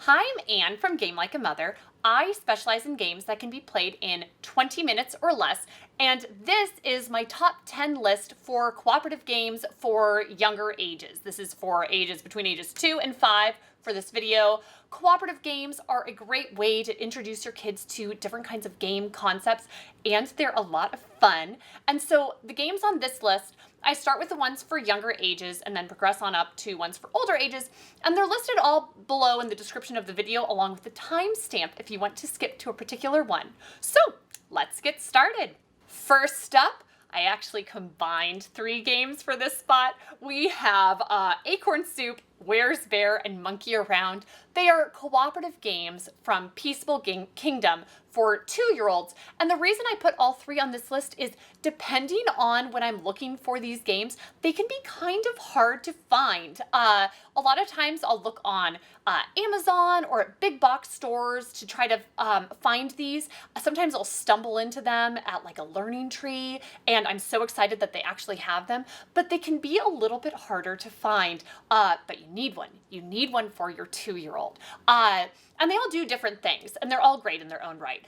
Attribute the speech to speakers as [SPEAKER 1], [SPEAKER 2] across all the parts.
[SPEAKER 1] Hi, I'm Anne from Game Like a Mother. I specialize in games that can be played in 20 minutes or less, and this is my top 10 list for cooperative games for younger ages. This is for ages between ages 2 and 5 for this video. Cooperative games are a great way to introduce your kids to different kinds of game concepts, and they're a lot of fun. And so the games on this list, I start with the ones for younger ages and then progress on up to ones for older ages, and they're listed all below in the description of the video along with the timestamp if you want to skip to a particular one. So let's get started. First up, I actually combined 3 games for this spot. We have Acorn Soup, Where's Bear, and Monkey Around. They are cooperative games from Peaceable Kingdom for 2-year-olds. And the reason I put all 3 on this list is depending on when I'm looking for these games, they can be kind of hard to find. A lot of times I'll look on Amazon or at big box stores to try to find these. Sometimes I'll stumble into them at like a learning tree, and I'm so excited that they actually have them, but they can be a little bit harder to find, but you need one. You need one for your 2-year-old. And they all do different things, and they're all great in their own right.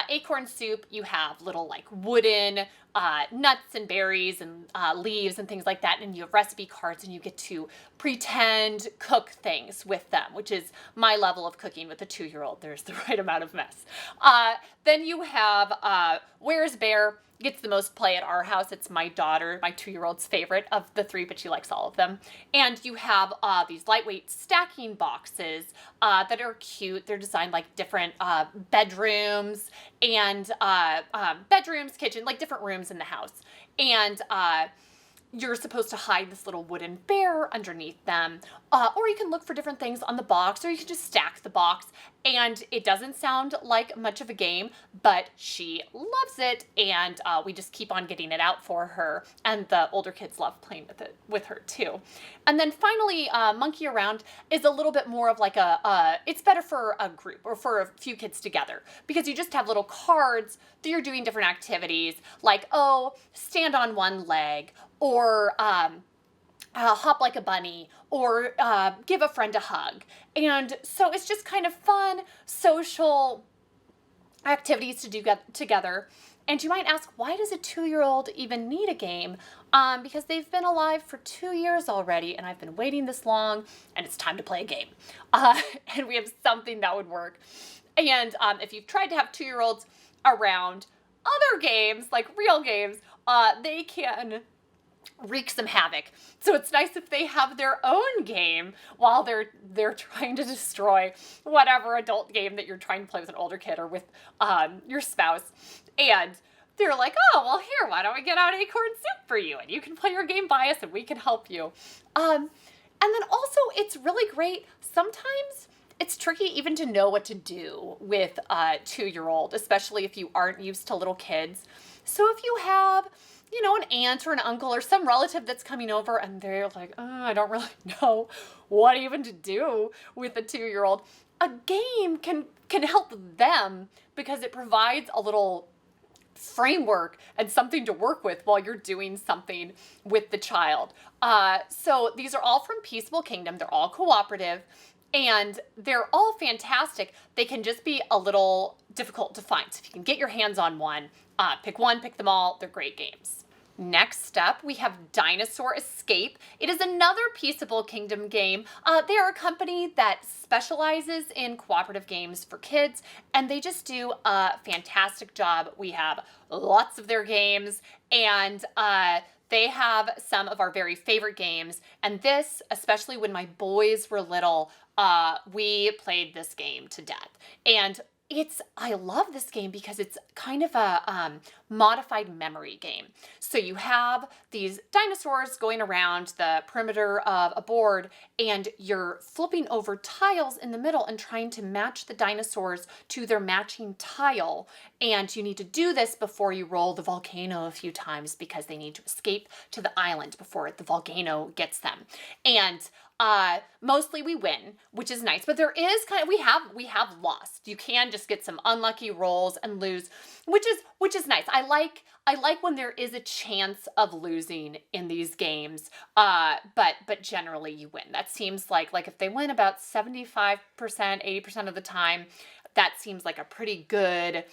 [SPEAKER 1] Acorn Soup, you have little like wooden nuts and berries and leaves and things like that, and you have recipe cards, and you get to pretend cook things with them, which is my level of cooking with a 2-year-old. There's the right amount of mess. Then you have Where's Bear? Gets the most play at our house. It's my daughter, my 2-year-old's favorite of the 3, but she likes all of them. And you have these lightweight stacking boxes that are cute. They're designed like different bedrooms and bedrooms, kitchen, like different rooms in the house. And you're supposed to hide this little wooden bear underneath them, or you can look for different things on the box, or you can just stack the box. And it doesn't sound like much of a game, but she loves it, and we just keep on getting it out for her, and the older kids love playing with her too. And then finally, Monkey Around is a little bit more of like it's better for a group or for a few kids together, because you just have little cards that you're doing different activities, like, oh, stand on one leg, or hop like a bunny, or give a friend a hug. And so it's just kind of fun, social activities to do together. And you might ask, why does a 2-year-old even need a game? Because they've been alive for 2 years already, and I've been waiting this long, and it's time to play a game. And we have something that would work. And if you've tried to have 2-year-olds around other games, like real games, they can wreak some havoc. So it's nice if they have their own game while they're trying to destroy whatever adult game that you're trying to play with an older kid or with your spouse. And they're like, oh, well, here, why don't we get out Acorn Soup for you? And you can play your game by us and we can help you. And then also, it's really great. Sometimes it's tricky even to know what to do with a 2-year-old, especially if you aren't used to little kids. So if you have, an aunt or an uncle or some relative that's coming over and they're like, oh, I don't really know what even to do with a 2-year-old, a game can help them because it provides a little framework and something to work with while you're doing something with the child. So these are all from Peaceable Kingdom. They're all cooperative, and they're all fantastic. They can just be a little difficult to find. So if you can get your hands on one, pick them all. They're great games. Next up, we have Dinosaur Escape. It is another Peaceable Kingdom game. They are a company that specializes in cooperative games for kids, and they just do a fantastic job. We have lots of their games, and they have some of our very favorite games. And this, especially when my boys were little, we played this game to death. And I love this game because it's kind of a modified memory game. So you have these dinosaurs going around the perimeter of a board, and you're flipping over tiles in the middle and trying to match the dinosaurs to their matching tile. And you need to do this before you roll the volcano a few times, because they need to escape to the island before the volcano gets them. And Mostly we win, which is nice, but there is we have lost. You can just get some unlucky rolls and lose, which is nice. I like when there is a chance of losing in these games. But generally you win. That seems like if they win about 75%, 80% of the time, that seems like a pretty good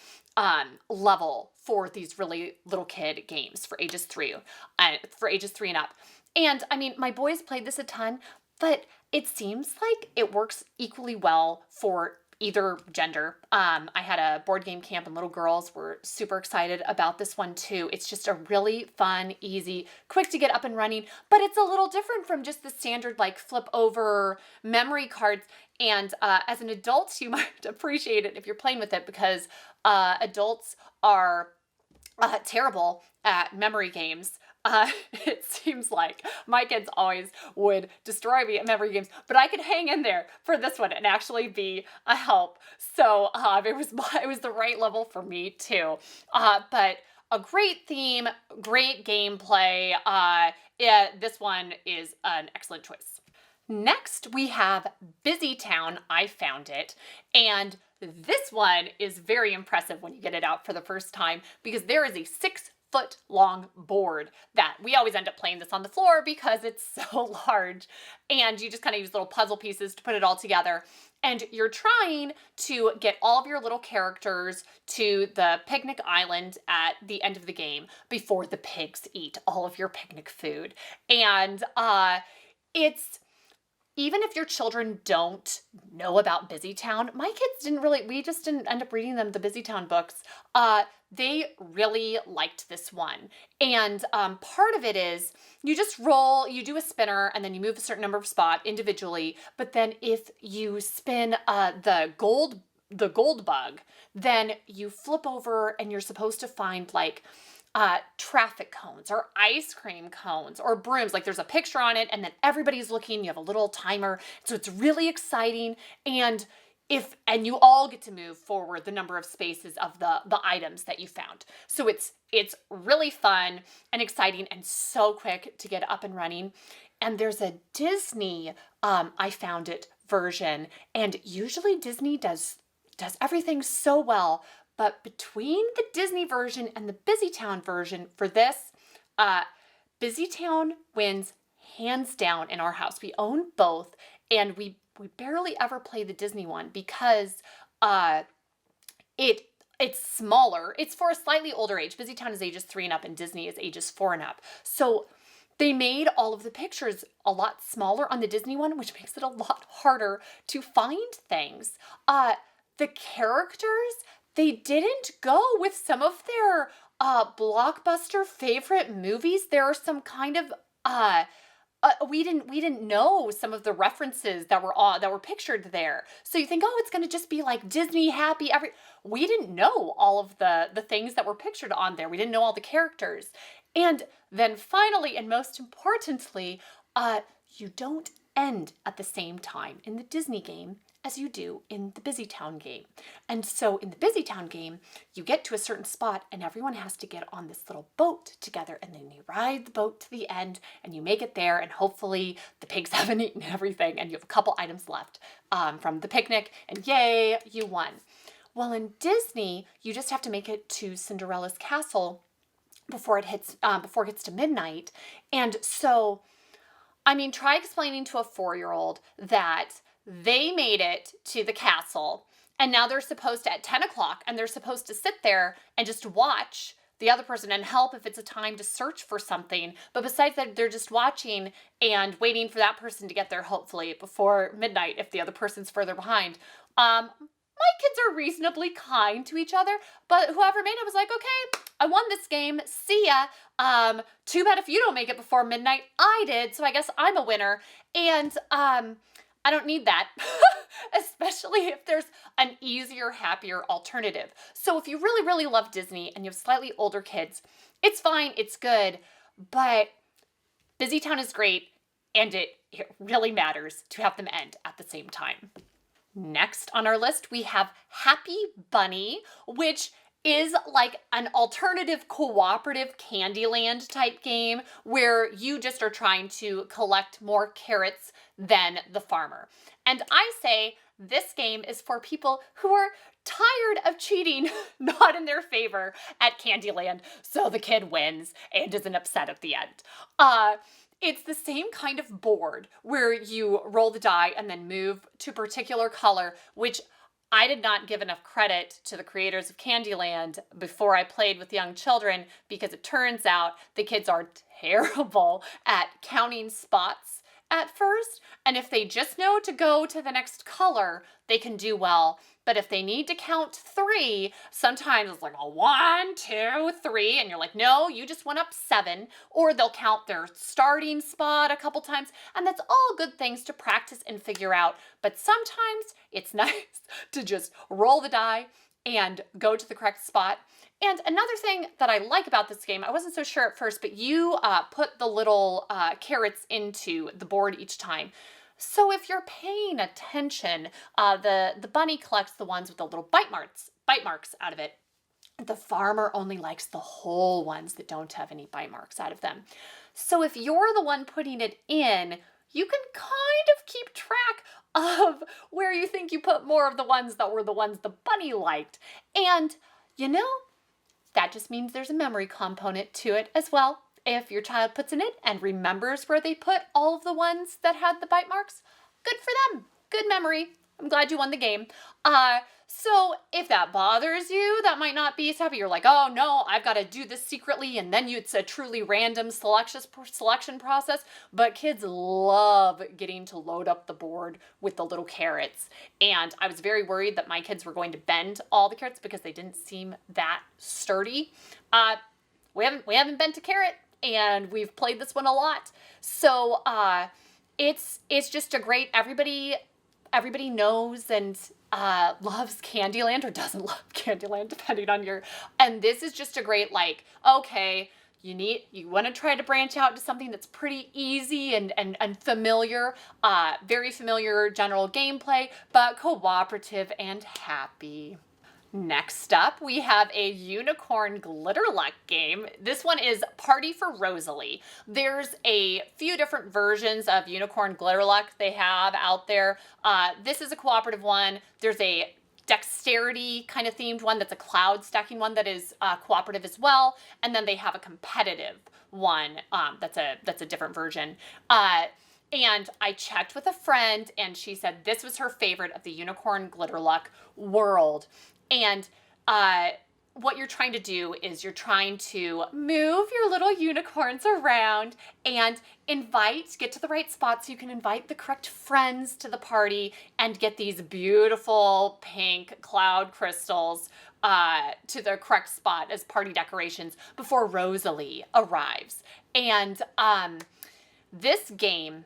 [SPEAKER 1] level for these really little kid games for ages 3 and up. And I mean, my boys played this a ton, but it seems like it works equally well for either gender. I had a board game camp and little girls were super excited about this one too. It's just a really fun, easy, quick to get up and running, but it's a little different from just the standard flip over memory cards. And as an adult, you might appreciate it if you're playing with it, because adults are terrible at memory games. It seems like my kids always would destroy me at memory games, but I could hang in there for this one and actually be a help. So it was the right level for me too. But a great theme, great gameplay. This one is an excellent choice. Next, we have Busytown Eye Found It, and this one is very impressive when you get it out for the first time, because there is a 6-foot long board that we always end up playing this on the floor because it's so large, and you just kind of use little puzzle pieces to put it all together. And you're trying to get all of your little characters to the picnic island at the end of the game before the pigs eat all of your picnic food. And it's... Even if your children don't know about Busytown, my kids we just didn't end up reading them the Busytown books. They really liked this one. And part of it is you just roll, you do a spinner, and then you move a certain number of spots individually. But then if you spin the gold bug, then you flip over and you're supposed to find traffic cones or ice cream cones or brooms. There's a picture on it and then everybody's looking, you have a little timer. So it's really exciting. And you all get to move forward the number of spaces of the items that you found. So it's really fun and exciting and so quick to get up and running. And there's a Disney I Found It version. And usually Disney does everything so well. But between the Disney version and the Busytown version for this, Busytown wins hands down in our house. We own both, and we barely ever play the Disney one because it's smaller. It's for a slightly older age. Busytown is ages 3 and up, and Disney is ages 4 and up. So they made all of the pictures a lot smaller on the Disney one, which makes it a lot harder to find things. The characters, they didn't go with some of their blockbuster favorite movies. There are some kind of we didn't know some of the references that were pictured there. So you think, oh, it's going to just be Disney happy we didn't know all of the things that were pictured on there. We didn't know all the characters. And then finally, and most importantly, you don't end at the same time in the Disney game as you do in the Busytown game. And so in the Busytown game, you get to a certain spot and everyone has to get on this little boat together, and then you ride the boat to the end and you make it there, and hopefully the pigs haven't eaten everything and you have a couple items left from the picnic, and yay, you won. Well, in Disney, you just have to make it to Cinderella's castle before it gets to midnight. And so, I mean, try explaining to a 4-year-old that they made it to the castle and now they're supposed to, at 10 o'clock, and they're supposed to sit there and just watch the other person and help if it's a time to search for something. But besides that, they're just watching and waiting for that person to get there, hopefully before midnight if the other person's further behind. My kids are reasonably kind to each other, but whoever made it was like, okay, I won this game. See ya. Too bad if you don't make it before midnight. I did, so I guess I'm a winner. And I don't need that, especially if there's an easier, happier alternative. So if you really, really love Disney and you have slightly older kids, it's fine, it's good, but Busytown is great, and it really matters to have them end at the same time. Next on our list, we have Happy Bunny, which is like an alternative cooperative Candyland type game where you just are trying to collect more carrots than the farmer. And I say this game is for people who are tired of cheating not in their favor at Candyland, so the kid wins and isn't upset at the end. It's the same kind of board where you roll the die and then move to a particular color, which I did not give enough credit to the creators of Candyland before I played with young children, because it turns out the kids are terrible at counting spots at first. And if they just know to go to the next color, they can do well. But if they need to count 3, sometimes it's like a 1, 2, 3, and you're like, no, you just went up 7. Or they'll count their starting spot a couple times, and that's all good things to practice and figure out. But sometimes it's nice to just roll the die and go to the correct spot. And another thing that I like about this game, I wasn't so sure at first, but you put the little carrots into the board each time. So if you're paying attention, the bunny collects the ones with the little bite marks out of it. The farmer only likes the whole ones that don't have any bite marks out of them. So if you're the one putting it in, you can kind of keep track of where you think you put more of the ones that were the ones the bunny liked. And, that just means there's a memory component to it as well. If your child puts in it and remembers where they put all of the ones that had the bite marks, good for them. Good memory. I'm glad you won the game. So if that bothers you, that might not be so happy. You're like, oh no, I've got to do this secretly, and then it's a truly random selection process. But kids love getting to load up the board with the little carrots. And I was very worried that my kids were going to bend all the carrots because they didn't seem that sturdy. We haven't bent a carrot, and we've played this one a lot. So it's just a great, everybody knows and loves Candyland or doesn't love Candyland, depending on and this is just a great, like, okay, you want to try to branch out to something that's pretty easy and familiar, very familiar general gameplay, but cooperative and happy. Next up, we have a unicorn Glitterluck game. This one is Party for Rosalie. There's a few different versions of unicorn Glitterluck they have out there. This is a cooperative one. There's a dexterity kind of themed one that's a cloud stacking one that is cooperative as well. And then they have a competitive one that's a different version. And I checked with a friend, and she said this was her favorite of the unicorn Glitterluck world. And what you're trying to do is you're trying to move your little unicorns around and get to the right spot so you can invite the correct friends to the party and get these beautiful pink cloud crystals to the correct spot as party decorations before Rosalie arrives. And this game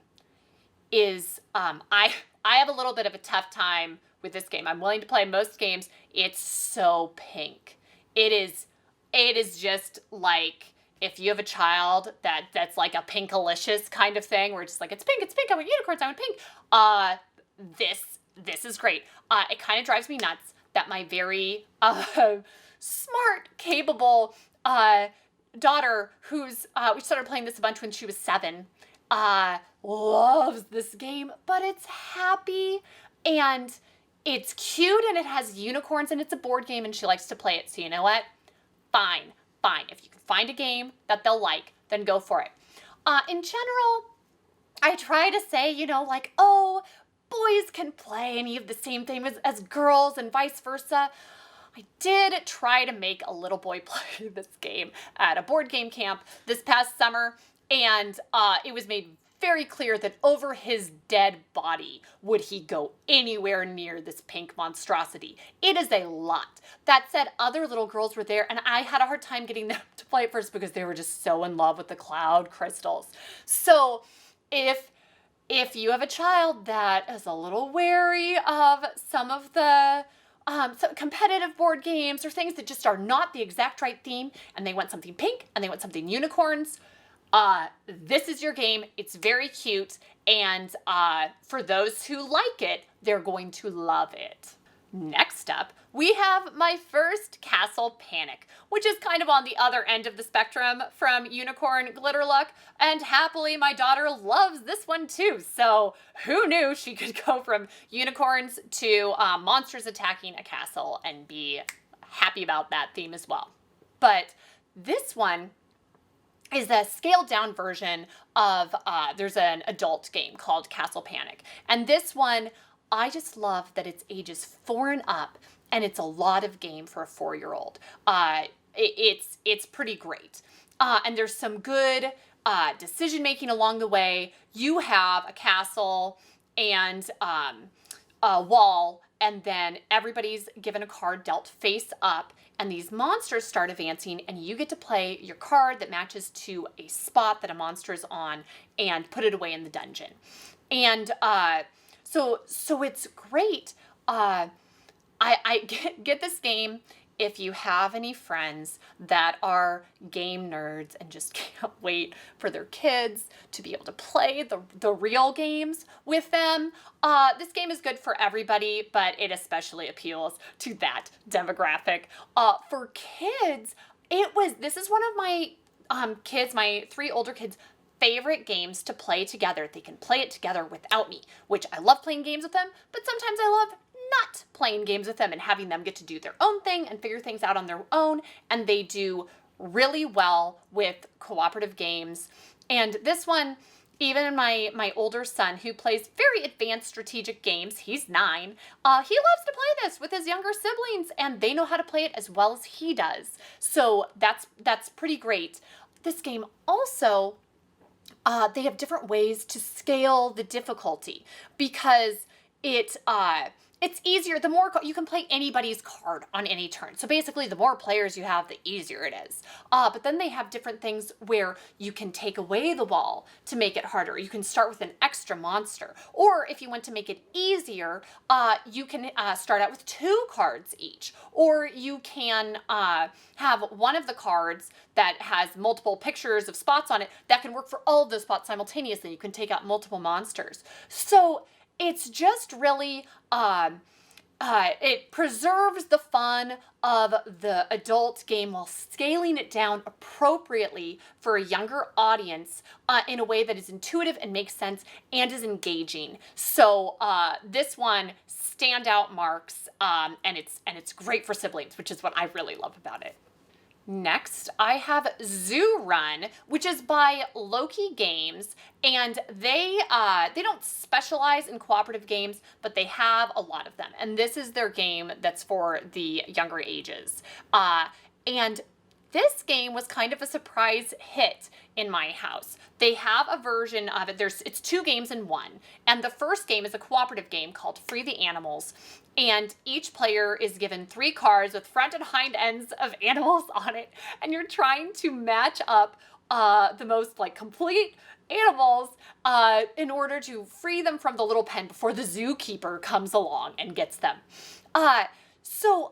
[SPEAKER 1] is, I have a little bit of a tough time with this game. I'm willing to play most games. It's so pink. It is just like, if you have a child that's like a pinkalicious kind of thing, where it's just like, it's pink, I want unicorns, I want pink. This is great. It kind of drives me nuts that my very smart, capable daughter, who's we started playing this a bunch when she was 7, loves this game, but it's happy and it's cute and it has unicorns and it's a board game and she likes to play it. So you know what? Fine. If you can find a game that they'll like, then go for it. In general, I try to say, like, oh, boys can play any of the same thing as girls and vice versa. I did try to make a little boy play this game at a board game camp this past summer, and it was made very clear that over his dead body would he go anywhere near this pink monstrosity. It is a lot. That said, other little girls were there, and I had a hard time getting them to play at first because they were just so in love with the cloud crystals. So if you have a child that is a little wary of some of the some competitive board games or things that just are not the exact right theme, and they want something pink and they want something unicorns, this is your game. It's very cute, and for those who like it, they're going to love it. Next up, we have my first Castle Panic, which is kind of on the other end of the spectrum from Unicorn Glitterluck, and happily my daughter loves this one too, so who knew she could go from unicorns to monsters attacking a castle and be happy about that theme as well. But this one is a scaled down version of, there's an adult game called Castle Panic, and this one, I just love that it's ages 4 and up, and it's a lot of game for a 4-year-old. It's pretty great. And there's some good decision making along the way. You have a castle and a wall, and then everybody's given a card dealt face up, and these monsters start advancing, and you get to play your card that matches to a spot that a monster is on and put it away in the dungeon. And So it's great. I get this game if you have any friends that are game nerds and just can't wait for their kids to be able to play the real games with them. This game is good for everybody, but it especially appeals to that demographic. For kids, this is one of my my 3 older kids' favorite games to play together. They can play it together without me, which I love playing games with them, but sometimes I love not playing games with them and having them get to do their own thing and figure things out on their own, and they do really well with cooperative games. And this one, even my older son, who plays very advanced strategic games, he's 9, he loves to play this with his younger siblings, and they know how to play it as well as he does. So that's pretty great. This game also, they have different ways to scale the difficulty because it's easier. The more you can play anybody's card on any turn. So basically, the more players you have, the easier it is. But then they have different things where you can take away the wall to make it harder. You can start with an extra monster. Or if you want to make it easier, you can start out with 2 cards each. Or you can have one of the cards that has multiple pictures of spots on it that can work for all of those spots simultaneously. You can take out multiple monsters. So it's just really, it preserves the fun of the adult game while scaling it down appropriately for a younger audience in a way that is intuitive and makes sense and is engaging. So this one, standout marks, and it's great for siblings, which is what I really love about it. Next, I have Zoo Run, which is by Loki Games, and they don't specialize in cooperative games, but they have a lot of them. And this is their game that's for the younger ages. And this game was kind of a surprise hit in my house. They have a version of it. It's 2 games in one. And the first game is a cooperative game called Free the Animals. And each player is given 3 cards with front and hind ends of animals on it. And you're trying to match up the most complete animals in order to free them from the little pen before the zookeeper comes along and gets them. So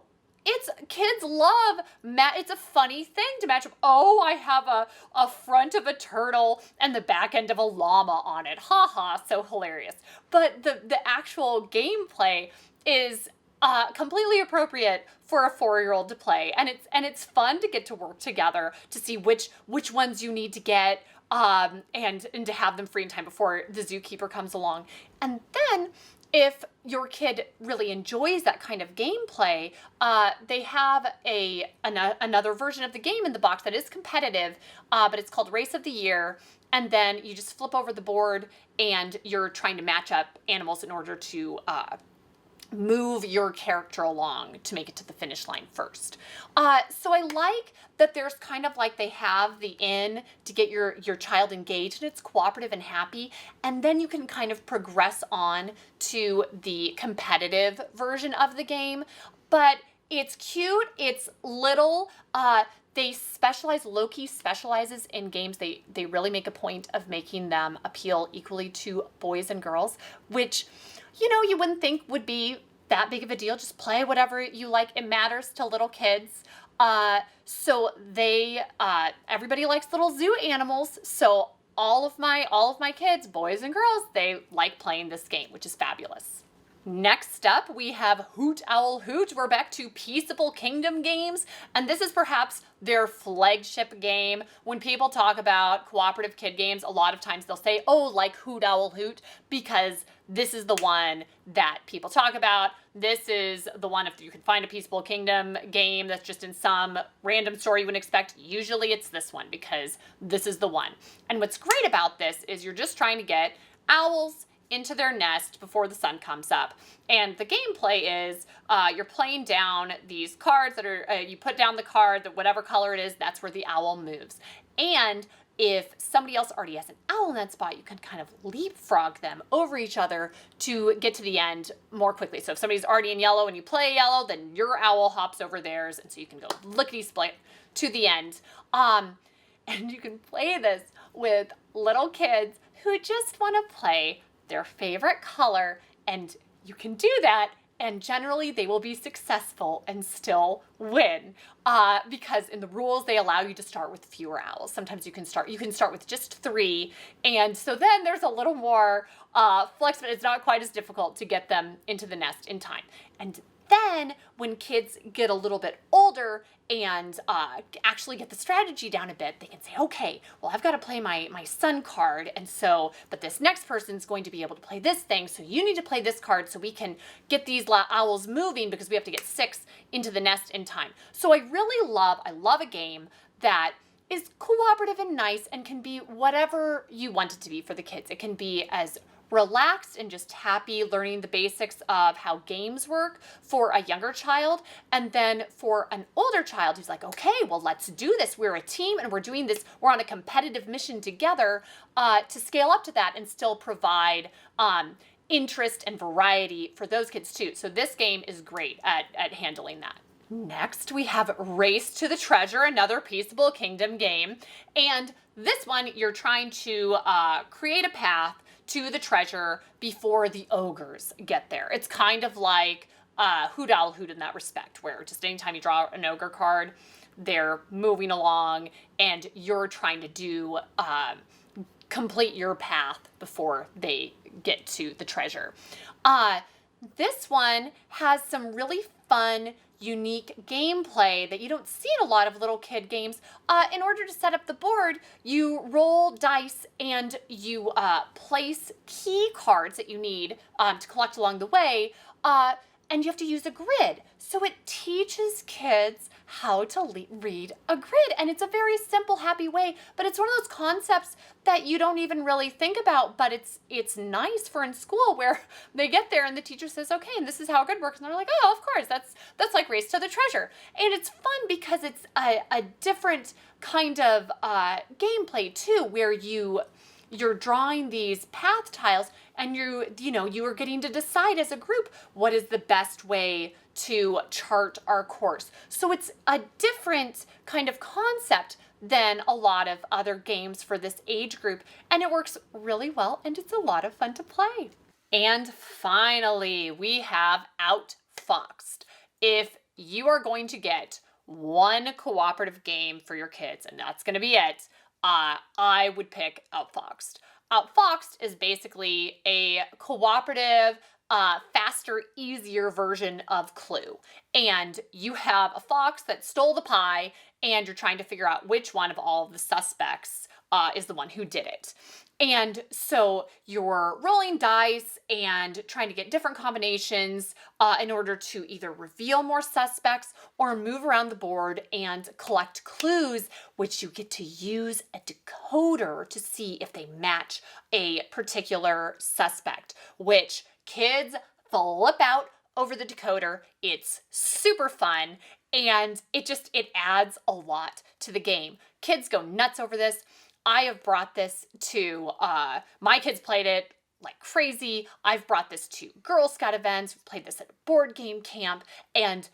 [SPEAKER 1] kids love, it's a funny thing to match up. Oh, I have a front of a turtle and the back end of a llama on it. Ha ha, so hilarious. But the actual gameplay is completely appropriate for a 4-year-old to play. And it's fun to get to work together to see which ones you need to get and to have them free in time before the zookeeper comes along. And then if your kid really enjoys that kind of gameplay, they have another version of the game in the box that is competitive, but it's called Race of the Year. And then you just flip over the board and you're trying to match up animals in order to move your character along to make it to the finish line first. So I like that there's kind of they have the in to get your child engaged and it's cooperative and happy, and then you can kind of progress on to the competitive version of the game. But it's cute, it's little, Loki specializes in games. They really make a point of making them appeal equally to boys and girls, which you wouldn't think would be that big of a deal. Just play whatever you like. It matters to little kids. So everybody likes little zoo animals. So all of my kids, boys and girls, they like playing this game, which is fabulous. Next up, we have Hoot Owl Hoot. We're back to Peaceable Kingdom games, and this is perhaps their flagship game. When people talk about cooperative kid games, a lot of times they'll say, oh, like Hoot Owl Hoot, because this is the one that people talk about. This is the one, if you can find a Peaceable Kingdom game that's just in some random store you wouldn't expect, usually it's this one, because this is the one. And what's great about this is you're just trying to get owls into their nest before the sun comes up. And the gameplay is you're playing down these cards that are, you put down the card, that whatever color it is, that's where the owl moves. And if somebody else already has an owl in that spot, you can kind of leapfrog them over each other to get to the end more quickly. So if somebody's already in yellow and you play yellow, then your owl hops over theirs, and so you can go lickety-split to the end. And you can play this with little kids who just want to play their favorite color, and you can do that, and generally they will be successful and still win because in the rules they allow you to start with fewer owls. Sometimes you can start with just 3, and so then there's a little more flexible. It's not quite as difficult to get them into the nest in time. And then when kids get a little bit older and actually get the strategy down a bit, they can say, okay, well, I've got to play my sun card, and so, but this next person's going to be able to play this thing, so you need to play this card so we can get these owls moving because we have to get 6 into the nest in time. So I love a game that is cooperative and nice and can be whatever you want it to be for the kids. It can be as relaxed and just happy learning the basics of how games work for a younger child, and then for an older child who's like, okay, well, let's do this. We're a team and we're doing this. We're on a competitive mission together to scale up to that and still provide interest and variety for those kids too. So this game is great at handling that. Next, we have Race to the Treasure, another Peaceable Kingdom game. And this one, you're trying to create a path to the treasure before the ogres get there. It's kind of like Hoot Owl Hoot in that respect, where just anytime you draw an ogre card, they're moving along and you're trying to do complete your path before they get to the treasure. This one has some really fun, unique gameplay that you don't see in a lot of little kid games. In order to set up the board, you roll dice and you place key cards that you need to collect along the way, and you have to use a grid. So it teaches kids how to read a grid, and it's a very simple, happy way, but it's one of those concepts that you don't even really think about, but it's nice for in school where they get there and the teacher says, okay, and this is how a grid works, and they're like, oh, of course, that's like Race to the Treasure. And it's fun because it's a different kind of gameplay too, where you're drawing these path tiles and you are getting to decide as a group what is the best way to chart our course. So it's a different kind of concept than a lot of other games for this age group, and it works really well, and it's a lot of fun to play. And finally, we have Outfoxed. If you are going to get one cooperative game for your kids, and that's going to be it, I would pick Outfoxed. Outfoxed is basically a cooperative, faster, easier version of Clue. And you have a fox that stole the pie, and you're trying to figure out which one of all of the suspects is the one who did it. And so you're rolling dice and trying to get different combinations in order to either reveal more suspects or move around the board and collect clues, which you get to use a decoder to see if they match a particular suspect, which kids flip out over the decoder. It's super fun, and it adds a lot to the game. Kids go nuts over this. I have brought this to, my kids played it like crazy. I've brought this to Girl Scout events, we've played this at board game camp, and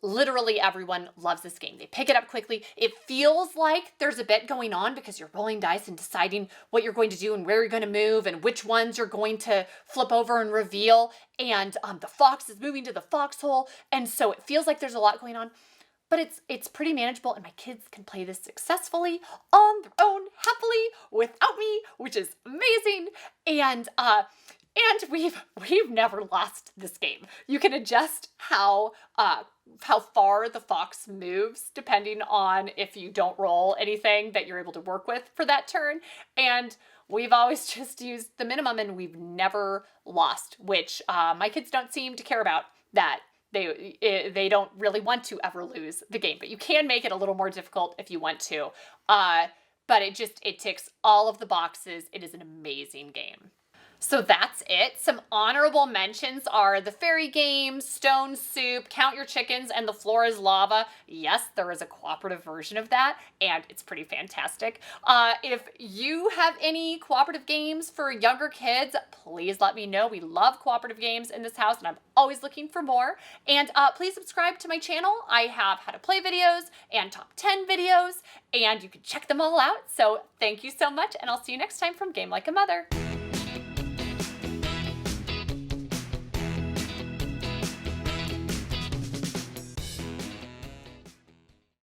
[SPEAKER 1] literally everyone loves this game. They pick it up quickly. It feels like there's a bit going on because you're rolling dice and deciding what you're going to do and where you're going to move and which ones you're going to flip over and reveal. And the fox is moving to the foxhole, and so it feels like there's a lot going on. But it's pretty manageable, and my kids can play this successfully on their own, happily, without me, which is amazing. And And we've never lost this game. You can adjust how far the fox moves depending on if you don't roll anything that you're able to work with for that turn. And we've always just used the minimum, and we've never lost, which my kids don't seem to care about that. They don't really want to ever lose the game, but you can make it a little more difficult if you want to. But it ticks all of the boxes. It is an amazing game. So that's it. Some honorable mentions are the Fairy Games, Stone Soup, Count Your Chickens, and The Floor is Lava. Yes, there is a cooperative version of that, and it's pretty fantastic. If you have any cooperative games for younger kids, please let me know. We love cooperative games in this house, and I'm always looking for more. And please subscribe to my channel. I have how to play videos and top 10 videos, and you can check them all out. So thank you so much, and I'll see you next time from Game Like a Mother.